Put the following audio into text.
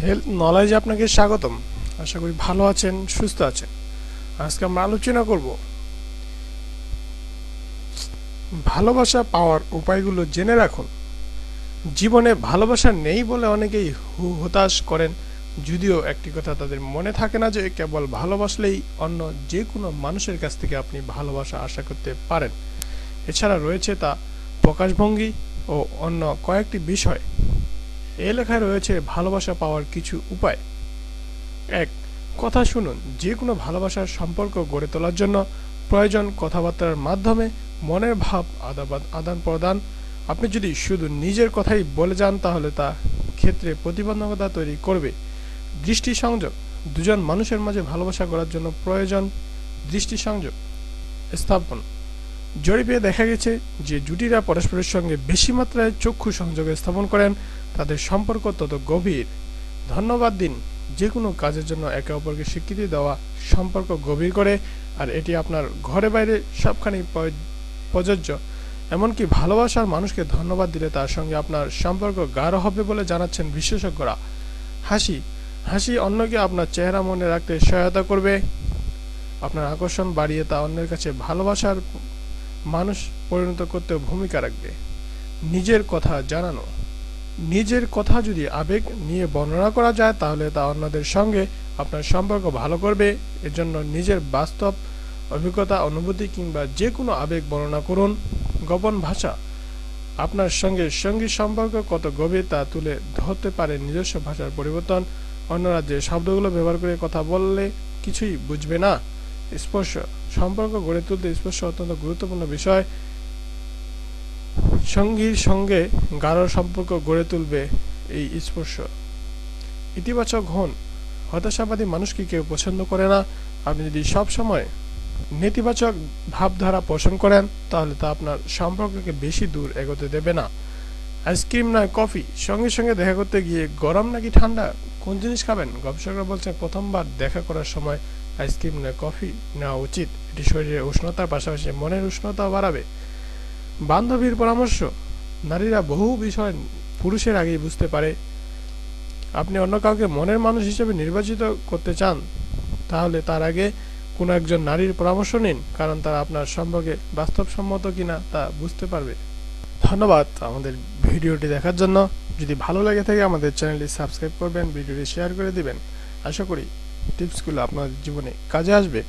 Health নলেজে আপনাকে স্বাগতম। আশা করি ভালো আছেন, সুস্থ আছেন। আজকে আমরা আলোচনা করব ভালোবাসা পাওয়ার উপায়গুলো জেনে রাখুন। জীবনে ভালোবাসা নেই বলে অনেকেই হতাশ করেন, যদিও একটি কথা তাদের মনে থাকে না যে কেবল ভালোবাসলেই অন্য যে কোনো মানুষের কাছ থেকে আপনি ভালোবাসা আশা করতে পারেন। এছাড়া রয়েছে তা প্রকাশভঙ্গি ও অন্য কয়েকটি বিষয়। এই লেখায় রয়েছে ভালোবাসা পাওয়ার কিছু উপায়। ১. কথা শুনুন। যে কোনো ভালোবাসার সম্পর্ক গড়ে তোলার জন্য প্রয়োজন কথাবার্তার মাধ্যমে মনের ভাব আদান প্রদান। আপনি যদি শুধু নিজের কথাই বলে যান তাহলে তা ক্ষেত্রে প্রতিবন্ধকতা তৈরি করবে। দৃষ্টি সংযোগ। দুজন মানুষের মাঝে ভালোবাসা গড়ার জন্য প্রয়োজন দৃষ্টি সংযোগ স্থাপন। জরিপে দেখা গেছে যে জুটিরা পরস্পরের সঙ্গে বেশি মাত্রায় চক্ষু সংযোগ স্থাপন করেন তাদের সম্পর্ক তত গভীর। ধন্যবাদ দিন। যে কোনো কাজের জন্য একে অপরকে স্বীকৃতি দেওয়া সম্পর্ক গভীর করে, আর এটি আপনার ঘরে বাইরে সবখানেই প্রযোজ্য। এমনকি ভালোবাসার মানুষকে ধন্যবাদ দিলে তার সঙ্গে আপনার সম্পর্ক গাঢ় হবে বলে জানাচ্ছেন বিশেষজ্ঞরা। হাসি। হাসি অন্যকে আপনার চেহারা মনে রাখতে সহায়তা করবে, আপনার আকর্ষণ বাড়িয়ে তা অন্যের কাছে ভালোবাসার মানুষ পরিণত করতেও ভূমিকা রাখবে। নিজের কথা জানানো। নিজের কথা যদি আবেগ নিয়ে বর্ণনা করা যায় তাহলে তা অন্যদের সঙ্গে আপনার সম্পর্ক ভালো করবে। এজন্য নিজের বাস্তব অভিজ্ঞতা, অনুভূতি কিংবা যে কোনো আবেগ বর্ণনা করুন। গোপন ভাষা। আপনার সঙ্গে সঙ্গীর সম্পর্ক কত গভীর তা তুলে ধরতে পারে নিজস্ব ভাষার পরিবর্তন। অন্যরা যে শব্দগুলো ব্যবহার করে কথা বললে কিছুই বুঝবে না। স্পর্শ। সম্পর্ক গড়ে তুলতে স্পর্শ অত্যন্ত গুরুত্বপূর্ণ বিষয়। সঙ্গীর সঙ্গে গাঢ় সম্পর্ক গড়ে তুলবে এই স্পর্শ। ইতিবাচক হন। হতাশাবাদী মানুষকে কেউ পছন্দ করে না। আপনি যদি সবসময় নেতিবাচক ভাবধারা পোষণ করেন তাহলে তা আপনার সম্পর্ককে বেশি দূর এগোতে দেবে না। আইসক্রিম নয় কফি। সঙ্গে সঙ্গে দেখা করতে গিয়ে গরম নাকি ঠান্ডা কোন জিনিস খাবেন? গবেষকরা বলছেন প্রথমবার দেখা করার সময় আইসক্রিম নয় কফি নেওয়া উচিত। এটি শরীরের উষ্ণতার পাশাপাশি মনের উষ্ণতাও বাড়াবে। বান্ধবীর পরামর্শ। নারীরা বহু বিষয় পুরুষের আগেই বুঝতে পারে। আপনি অন্য কাউকে মনের মানুষ হিসেবে নির্বাচিত করতে চান তাহলে তার আগে কোনো একজন নারীর পরামর্শ নিন, কারণ তারা আপনার সম্পর্কে বাস্তবসম্মত কিনা তা বুঝতে পারবে। ধন্যবাদ আমাদের ভিডিওটি দেখার জন্য। যদি ভালো লাগে থাকে আমাদের চ্যানেলটি সাবস্ক্রাইব করবেন, ভিডিওটি শেয়ার করে দিবেন। আশা করি টিপসগুলো আপনার জীবনে কাজে আসবে।